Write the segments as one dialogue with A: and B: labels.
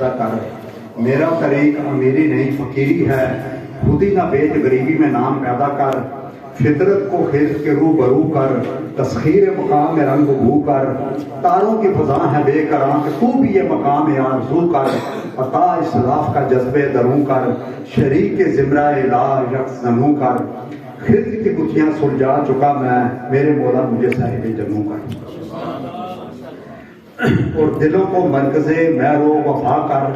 A: پیدا کر. میرا طریق امیری نہیں فقیری ہے, خود ہی نہ بیچ غریبی میں نام پیدا کر. فطرت کو خضر کے روبرو کر, تسخیر مقام میں رنگ بو کر. تاروں کی فضا ہے بے قرار کہ تو بھی یہ مقام آرزو کر. عطا اسلاف کا جذبے دروں کر, شریک کے زمرہ الہ یکس زنوں کر. خضر کی گتھیاں سلجھا چکا میں, میرے مولا مجھے صاحب جنوں کر. اور دلوں کو مرکز مہر و وفا کر,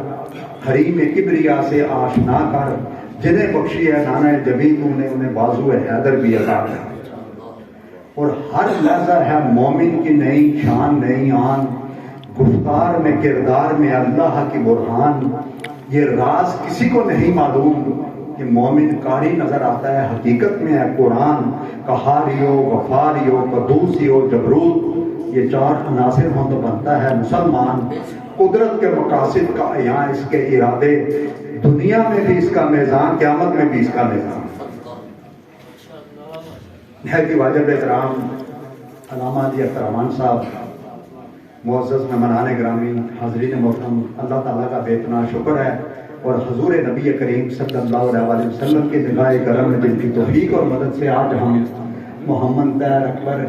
A: حریم کبریا سے آشنا کر. جنہیں بخشی ہے نانا جبیں تو نے انہیں بازو حیدر بھی عطا کر. اور ہر لحظہ ہے مومن کی نئی شان نئی آن, گفتار میں کردار میں اللہ کی برہان. یہ راز کسی کو نہیں معلوم کہ مومن قاری نظر آتا ہے, حقیقت میں ہے قرآن. قہاری ہو, غفاری ہو, قدوسی ہو, جبروت, یہ چار عناصر ہوں تو بنتا ہے مسلمان. قدرت کے مقاصد کا یہاں اس کے ارادے, دنیا میں بھی اس کا میزان, قیامت میں بھی اس کا میزان. نہایت واجب احترام علامہ علی اختر امان صاحب, معزز مہمانان گرامی, حاضرین محترم, اللہ تعالیٰ کا بے پناہ شکر ہے اور حضور نبی کریم صلی اللہ علیہ وسلم کی نگاہ کرم میں جن کی توفیق اور مدد سے آج ہم محمد طاہر اکبر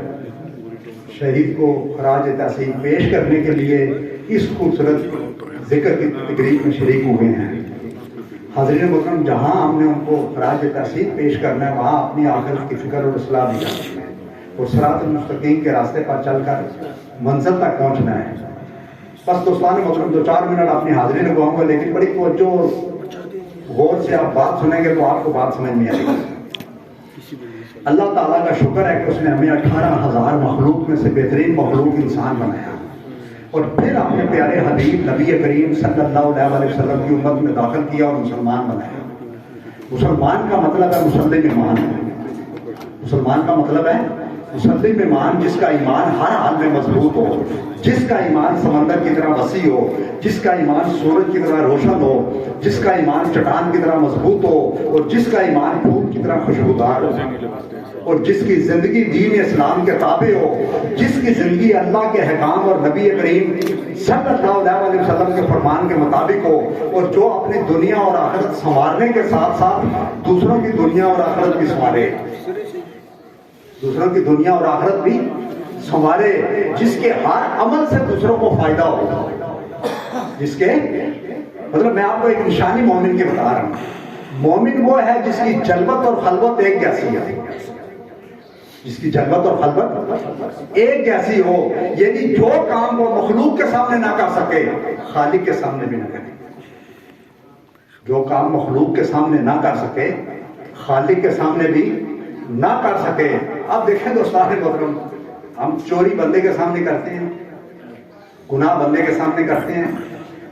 A: شہید کو خراج تحسین پیش کرنے کے لیے اس خوبصورت ذکر کی تقریب میں شریک ہوئے ہیں. حاضرین محترم, جہاں ہم نے ان کو خراج تحسین پیش کرنا ہے وہاں اپنی آخرت کی فکر اور اصلاح بھی کرنی ہے اور صراط المستقیم کے راستے پر چل کر منزل تک پہنچنا ہے. بس دوستان محترم 2-4 منٹ اپنی حاضری لگواؤں گا, لیکن بڑی توجہ اور غور سے آپ بات سنیں گے تو آپ کو بات سمجھ میں آئے گی. اللہ تعالیٰ کا شکر ہے کہ اس نے ہمیں 18,000 مخلوق میں سے بہترین مخلوق انسان بنایا اور پھر اپنے پیارے حبیب نبی کریم صلی اللہ علیہ وسلم کی امت میں داخل کیا اور مسلمان بنایا. مسلمان کا مطلب ہے مسلم ایمان. مسلمان کا مطلب ہے مسلم ایمان, جس کا ایمان ہر حال میں مضبوط ہو, جس کا ایمان سمندر کی طرح وسیع ہو, جس کا ایمان سورج کی طرح روشن ہو, جس کا ایمان چٹان کی طرح مضبوط ہو اور جس کا ایمان پھول کی طرح خوشبودار ہو, اور جس کی زندگی دین اسلام کے تابع ہو, جس کی زندگی اللہ کے احکام اور نبی کریم صلی اللہ علیہ وسلم کے فرمان کے مطابق ہو, اور جو اپنی دنیا اور آخرت سنوارنے کے ساتھ ساتھ دوسروں کی دنیا اور آخرت بھی سنوارے, دوسروں کی دنیا اور آخرت بھی سنوارے, جس کے ہر عمل سے دوسروں کو فائدہ ہو. جس کے مطلب میں آپ کو ایک نشانی مومن کی بتا رہا ہوں. مومن وہ ہے جس کی جلوت اور خلوت ایک جیسی ہے, جس کی جلوت اور خلوت ایک جیسی ہو, یعنی جو کام وہ مخلوق کے سامنے نہ کر سکے خالق کے سامنے بھی نہ کرے. جو کام مخلوق کے سامنے نہ کر سکے خالق کے سامنے بھی نہ کر سکے. اب دیکھیں دوستان محترم, ہم چوری بندے کے سامنے کرتے ہیں, گناہ بندے کے سامنے کرتے ہیں,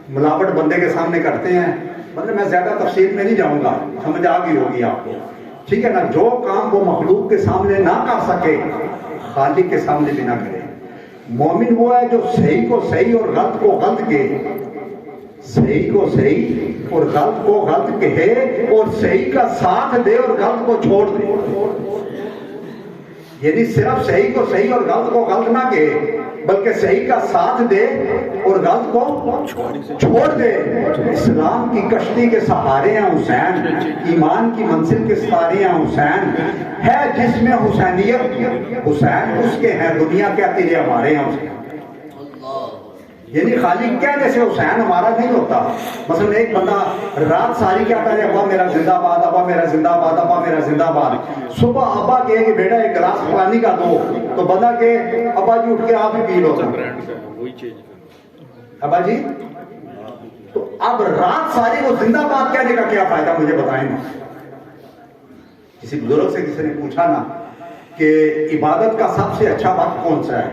A: ملاوٹ بندے کے سامنے کرتے ہیں. مطلب میں زیادہ تفصیل میں نہیں جاؤں گا, سمجھ آ گئی ہوگی آپ کو, ٹھیک ہے نا. جو کام وہ مخلوق کے سامنے نہ کر سکے خالق کے سامنے بھی نہ کرے. مومن وہ ہے جو صحیح کو صحیح اور غلط کو غلط کہے, صحیح کو صحیح اور غلط کو غلط کہے, اور صحیح کا ساتھ دے اور غلط کو چھوڑ دے. یعنی صرف صحیح کو صحیح اور غلط کو غلط نہ کہے بلکہ صحیح کا ساتھ دے اور غلط کو چھوڑ دے. اسلام کی کشتی کے سہارے ہیں حسین, ایمان کی منزل کے ستارے ہیں حسین, ہے جس میں حسینیت حسین اس کے ہیں, دنیا کہتی ہے ہمارے ہیں حسین. یعنی خالق کہنے سے حسین ہمارا نہیں ہوتا. مثلا ایک بندہ رات ساری کہتا ہے ابا میرا زندہ باد, ابا میرا زندہ باد, ابا میرا زندہ باد. صبح ابا کہے کہ بیٹا ایک گلاس پانی کا دو, تو بندہ کہ ابا جی اٹھ کے آپ ہی پی لو ابا جی. تو اب رات ساری وہ زندہ باد کہنے کا کیا فائدہ, مجھے بتائیں نا. کسی بزرگ سے کسی نے پوچھا نا کہ عبادت کا سب سے اچھا وقت کون سا ہے,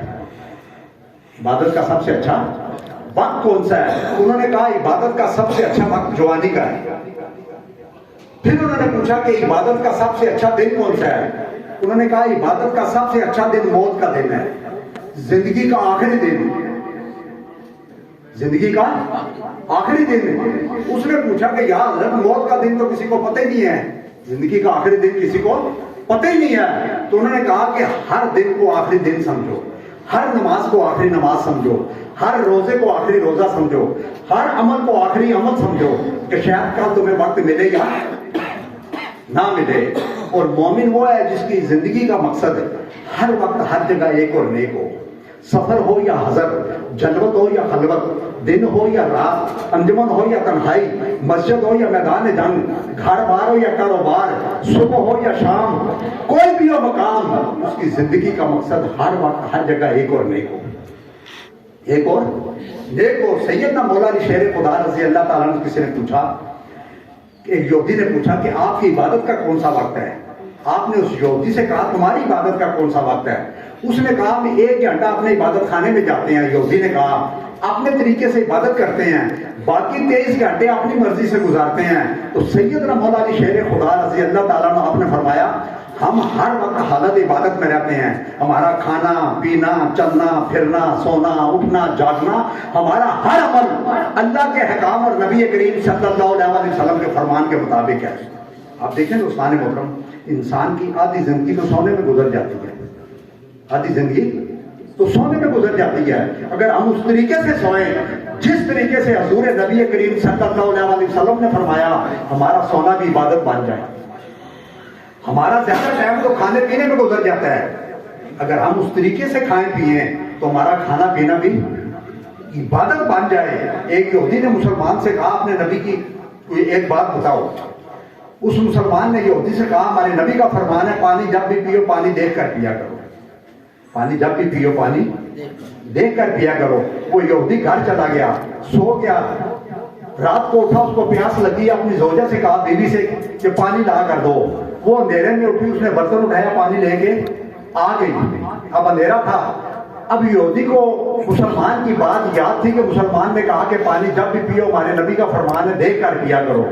A: عبادت کا سب سے اچھا وقت کون سا ہے؟ انہوں نے کہا عبادت کا سب سے اچھا وقت جوانی کا ہے. پھر انہوں نے پوچھا کہ عبادت کا سب سے اچھا دن کون سا ہے؟ انہوں نے کہا عبادت کا سب سے اچھا دن موت کا دن ہے, زندگی کا آخری دن, زندگی کا آخری دن. اس نے پوچھا کہ یار حضرت موت کا دن تو کسی کو پتہ ہی نہیں ہے, زندگی کا آخری دن کسی کو پتہ ہی نہیں ہے. تو انہوں نے کہا کہ ہر دن کو آخری دن سمجھو, ہر نماز کو آخری نماز سمجھو, ہر روزے کو آخری روزہ سمجھو, ہر عمل کو آخری عمل سمجھو کہ شاید کل تمہیں وقت ملے یا نہ ملے. اور مومن وہ ہے جس کی زندگی کا مقصد ہر وقت ہر جگہ ایک اور نیک ہو. سفر ہو یا حضر, جلوت ہو یا خلوت, دن ہو یا رات, انجمن ہو یا تنہائی, مسجد ہو یا میدان جنگ, گھر بار ہو یا کاروبار, صبح ہو یا شام, کوئی بھی ہو مقام, اس کی زندگی کا مقصد ہر وقت ہر جگہ ایک اور نیک ہو. ایک اور نیک ہو. سیدنا مولا علی شیر خدا رضی اللہ تعالیٰ عنہ کسی نے پوچھا, ایک یہودی نے پوچھا کہ آپ کی عبادت کا کون سا وقت ہے. آپ نے اس یہودی سے کہا تمہاری عبادت کا کون سا وقت ہے. اس نے کہا ہم 1 گھنٹہ اپنے عبادت خانے میں جاتے ہیں. یہودی نے کہا اپنے طریقے سے عبادت کرتے ہیں, باقی 23 گھنٹے اپنی مرضی سے گزارتے ہیں. تو سیدنا مولا علی شیر خدا رضی اللہ تعالیٰ عنہ آپ نے فرمایا ہم ہر وقت حالت عبادت میں رہتے ہیں. ہمارا کھانا پینا, چلنا پھرنا, سونا اٹھنا جاگنا, ہمارا ہر عمل اللہ کے حکام اور نبی کریم صلی اللہ علیہ وسلم کے فرمان کے مطابق ہے. آپ دیکھیں دوستان محترم, انسان کی آدھی زندگی تو سونے میں گزر جاتی ہے, آدھی زندگی تو سونے میں گزر جاتی ہے. اگر ہم اس طریقے سے سوئیں جس طریقے سے حضور نبی کریم صلی اللہ علیہ وسلم نے فرمایا, ہمارا سونا بھی عبادت بن جائے. ہمارا زیادہ ٹائم تو کھانے پینے میں گزر جاتا ہے, اگر ہم اس طریقے سے کھائیں پیئیں تو ہمارا کھانا پینا بھی عبادت بن جائے. ایک یہودی نے مسلمان سے کہا اپنے نبی کی کوئی ایک بات بتاؤ. اس مسلمان نے یہودی سے کہا ہمارے نبی کا فرمان ہے پانی جب بھی پیو پانی دیکھ کر پیا کرو, پانی جب بھی پیو پانی دیکھ کر پیا کرو. وہ یہودی گھر چلا گیا, سو گیا, رات کو اٹھا, اس کو پیاس لگی, اپنی زوجہ سے کہا بیوی سے کہ پانی لا کر دو. وہ اندھیرے میں اٹھی, اس نے برتن اٹھایا, پانی لے کے آ گئی. اب اندھیرا تھا. اب یہودی کو مسلمان کی بات یاد تھی کہ مسلمان نے کہا کہ پانی جب بھی پیو ہمارے نبی کا فرمان ہے دیکھ کر پیا کرو.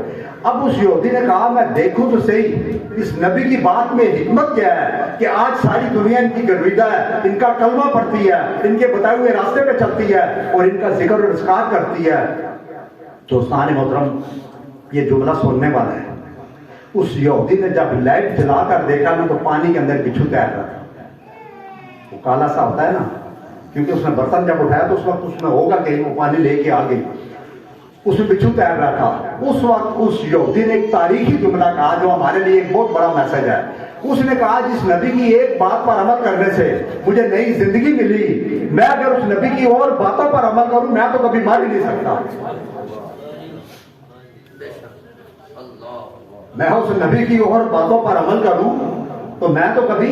A: اب اس یہودی نے کہا میں دیکھوں تو صحیح اس نبی کی بات میں حکمت کیا ہے کہ آج ساری دنیا ان کی گرویدہ ہے, ان کا کلمہ پڑھتی ہے, ان کے بتائے ہوئے راستے پہ چلتی ہے اور ان کا ذکر اور اذکار کرتی ہے. دوستان محترم یہ جملہ سننے والا ہے. اس یہودی نے جب لائٹ جلا کر دیکھا نا تو پانی کے اندر بچھو تیر رہا تھا. وہ کالا سا ہوتا ہے نا, کیونکہ اس نے برتن جب اٹھایا تو اس وقت اس میں ہوگا کہ وہ پانی لے کے آ گئی, اس میں بچھو تیر رہا تھا. اس وقت اس یہودی نے ایک تاریخی جملہ کہا جو ہمارے لیے ایک بہت بڑا میسج ہے. اس نے کہا جس نبی کی ایک بات پر عمل کرنے سے مجھے نئی زندگی ملی, میں اگر اس نبی کی اور باتوں پر عمل کروں میں تو کبھی مر ہی نہیں سکتا. میں اس نبی کی اور باتوں پر عمل کروں تو میں تو کبھی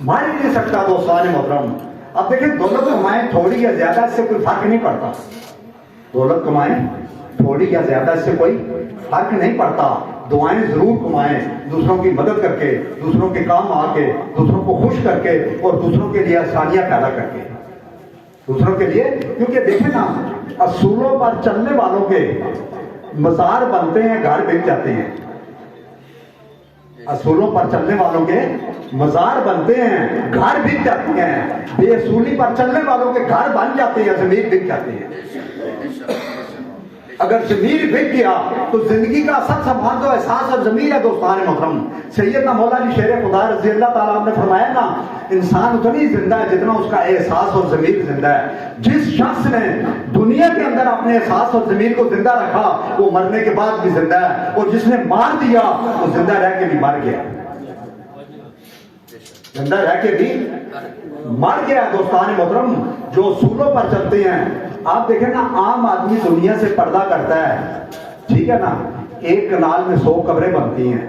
A: مر ہی نہیں سکتا. دوستان محترم اب دیکھیں دولت کمائیں تھوڑی یا زیادہ اس سے کوئی فرق نہیں پڑتا. دولت کمائیں تھوڑی یا زیادہ اس سے کوئی فرق نہیں پڑتا. دعائیں ضرور کمائیں, دوسروں کی مدد کر کے, دوسروں کے کام آ کے, دوسروں کو خوش کر کے اور دوسروں کے لیے آسانیاں پیدا کر کے, دوسروں کے لیے. کیونکہ دیکھیں نا اصولوں پر چلنے والوں کے مزار بنتے ہیں, گھر بک جاتے ہیں. اصولوں پر چلنے والوں کے مزار بنتے ہیں, گھر بک جاتے ہیں. بے اصولی پر چلنے والوں کے گھر بن جاتے ہیں, زمین بک جاتے ہیں. اگر ضمیر بک گیا تو زندگی کا اصل سامان تو احساس اور ضمیر ہے. دوستان محترم سیدنا مولا علی شیر خدا رضی اللہ تعالیٰ عنہ نے فرمایا نا انسان اتنی زندہ ہے جتنا اس کا احساس اور ضمیر زندہ ہے. جس شخص نے دنیا کے اندر اپنے احساس اور ضمیر کو زندہ رکھا وہ مرنے کے بعد بھی زندہ ہے, اور جس نے مار دیا وہ زندہ رہ کے بھی مر گیا, زندہ رہ کے بھی مر گیا. دوستان محترم جو اصولوں پر چلتے ہیں, آپ دیکھیں نا عام آدمی دنیا سے پردہ کرتا ہے, ٹھیک ہے نا, 1 کنال میں 100 قبریں بنتی ہیں.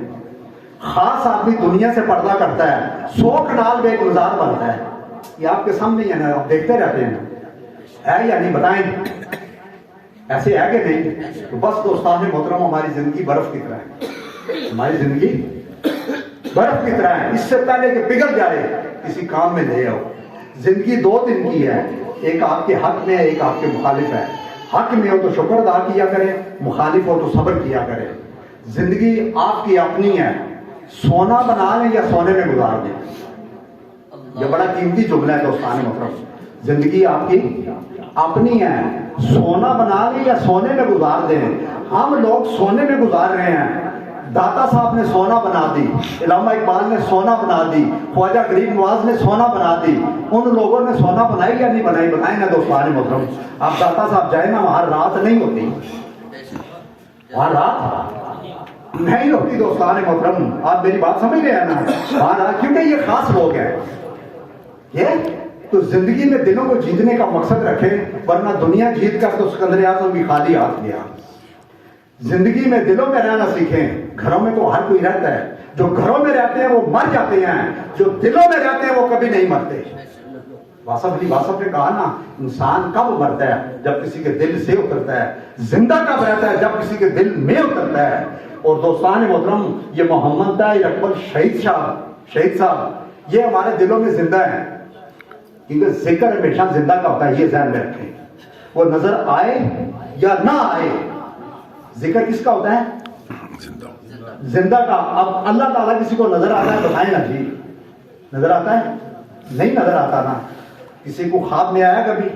A: خاص آدمی دنیا سے پردہ کرتا ہے, 100 کنال میں ایک مزار بنتا ہے. یہ آپ کے سامنے ہی ہے نا, آپ دیکھتے رہتے ہیں, ہے یا نہیں بتائیں, ایسے ہے کہ نہیں؟ تو بس دوستان محترم ہماری زندگی برف کی طرح ہے, ہماری زندگی برف کی طرح ہے. اس سے پہلے کہ پگھل جائے کسی کام میں لے آؤ. زندگی 2 دن کی ہے, ایک آپ کے حق میں ہے, ایک آپ کے مخالف ہے. حق میں ہو تو شکر ادا کیا کرے, مخالف ہو تو صبر کیا کرے. زندگی آپ کی اپنی ہے, سونا بنا لیں یا سونے میں گزار دیں. یہ بڑا قیمتی جملہ ہے دوستان محترم. زندگی آپ کی اپنی ہے, سونا بنا لیں یا سونے میں گزار دیں. ہم لوگ سونے میں گزار رہے ہیں, داتا صاحب نے سونا بنا دی، علامہ اقبال نے سونا بنا دی، خواجہ غریب نواز نے سونا بنا دی. ان لوگوں نے سونا بنائی یا نہیں بنائی؟ بنائیں نا دوستان محترم. آپ داتا صاحب جائیں نا، وہاں رات نہیں ہوتی، وہاں رات نہیں ہوتی دوستان محترم. آپ میری بات سمجھ رہے ہیں نا؟ وہاں رات، کیونکہ یہ خاص لوگ ہیں. یہ تو زندگی میں دلوں کو جیتنے کا مقصد رکھیں، ورنہ دنیا جیت کر تو سکندر اعظم بھی خالی ہاتھ گیا. زندگی میں دلوں میں رہنا سیکھیں. گھروں میں تو ہر کوئی رہتا ہے، جو گھروں میں رہتے ہیں وہ مر جاتے ہیں، جو دلوں میں رہتے ہیں وہ کبھی نہیں مرتے. واصف نے کہا نا، انسان کب مرتا ہے؟ جب کسی کے دل سے اترتا ہے. زندہ کب رہتا ہے؟ جب کسی کے دل میں اترتا ہے. اور دوستان محترم، یہ محمد طاہر اکبر شہید صاحب یہ ہمارے دلوں میں زندہ ہیں، کیونکہ ذکر ہمیشہ زندہ کا ہوتا ہے. یہ ذہن میں رکھیں، وہ نظر آئے یا نہ آئے، ذکر کس کا ہوتا ہے؟ زندہ کا. اب اللہ تعالیٰ کسی کو نظر آتا ہے؟ بتائیں نا جی، نظر آتا ہے؟ نہیں نظر آتا نا. کسی کو خواب میں آیا؟ کبھی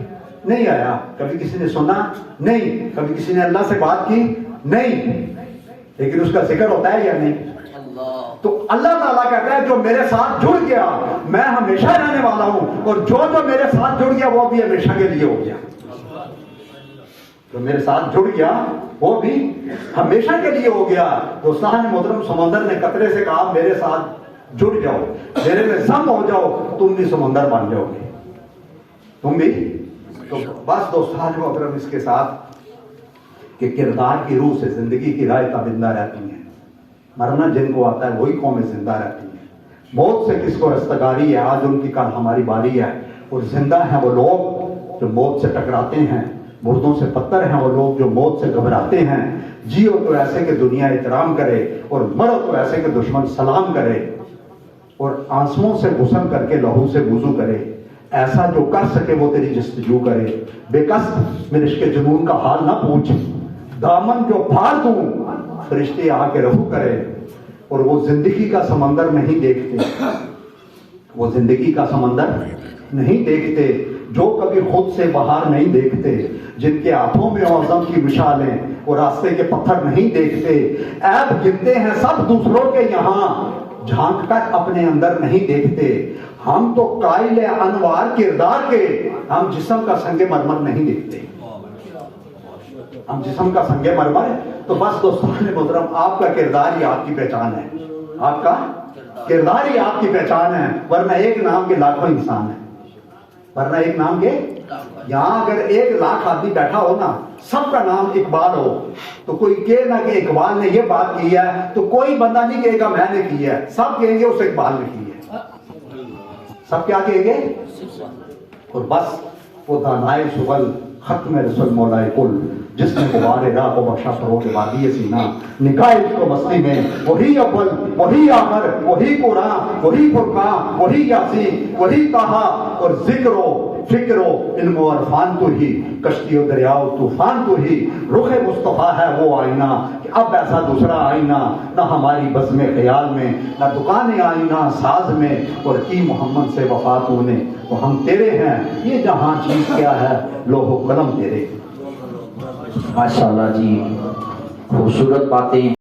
A: نہیں آیا. کبھی کسی نے سنا؟ نہیں. کبھی کسی نے اللہ سے بات کی؟ نہیں. لیکن اس کا ذکر ہوتا ہے یا نہیں؟ تو اللہ تعالیٰ کہتا ہے جو میرے ساتھ جڑ گیا میں ہمیشہ رہنے والا ہوں، اور جو میرے ساتھ جڑ گیا وہ بھی ہمیشہ کے لیے ہو گیا. جو میرے ساتھ جڑ گیا وہ بھی ہمیشہ کے لیے ہو گیا. دوستان محترم، سمندر نے قطرے سے کہا میرے ساتھ جڑ جاؤ، میرے میں ضم ہو جاؤ، تم بھی سمندر بن جاؤ گے، تم بھی. تو بس دوستان محترم، اس کے ساتھ کہ کردار کی روح سے زندگی کی راہ تابندہ رہتی ہیں. مرنا جن کو آتا ہے وہی قومیں زندہ رہتی ہیں. موت سے کس کو رستگاری ہے؟ آج ان کی کل ہماری باری ہے. اور زندہ ہیں وہ لوگ جو موت سے ٹکراتے ہیں، مردوں سے پتھر ہیں وہ لوگ جو موت سے گھبراتے ہیں. جیو تو ایسے کہ دنیا احترام کرے، اور مرو تو ایسے کہ دشمن سلام کرے، اور آنسوؤں سے غسل کر کے لہو سے وضو کرے. ایسا جو کر سکے وہ تیری جستجو کرے. بے قصد میرے عشق جنون کا حال نہ پوچھ، دامن جو پھاڑ دوں فرشتے آ کے رفو کرے. اور وہ زندگی کا سمندر نہیں دیکھتے، وہ زندگی کا سمندر نہیں دیکھتے جو کبھی خود سے باہر نہیں دیکھتے، جن کے ہاتھوں میں اعظم کی مشالیں اور راستے کے پتھر نہیں دیکھتے. عیب گنتے ہیں سب دوسروں کے یہاں، جھانک کر اپنے اندر نہیں دیکھتے. ہم تو قائل انوار کردار کے، ہم جسم کا سنگ مرمر نہیں دیکھتے. ہم جسم کا سنگ مرمر. تو بس دوستان محترم، آپ کا کردار ہی آپ کی پہچان ہے، آپ کا کردار ہی آپ کی پہچان ہے. ورنہ ایک نام کے لاکھوں انسان ہیں، ورنہ ایک نام کے. یہاں اگر 1,00,000 آدمی بیٹھا ہو نا، سب کا نام اقبال ہو، تو کوئی کہے نا کہ اقبال نے یہ بات کی ہے، تو کوئی بندہ نہیں کہے گا میں نے کی ہے، سب کہیں گے اس اقبال نے کی ہے. سب کیا کہیں گے؟ اور بس وہ دانائے سغل ختم رسول مولائے کل، جس نے غبار راہ کو بخشا فروغ وادی سینہ. نکاح کو مستی میں وہی اول، وہی آخر، وہی قرآن، وہی فرقان، وہی یاسین، وہی طہا. اور ذکر و فکر و علم و عرفان تو ہی، کشتی و دریا و طوفان تو ہی. رخ مصطفیٰ ہے وہ آئینہ کہ اب ایسا دوسرا آئینہ نہ ہماری بزم خیال میں، نہ دکان آئینہ ساز میں. اور کی محمد سے وفا تو نے، تو ہم تیرے ہیں، یہ جہاں چیز کیا ہے لوح و قلم تیرے.
B: ماشاءاللہ جی، خوبصورت باتیں.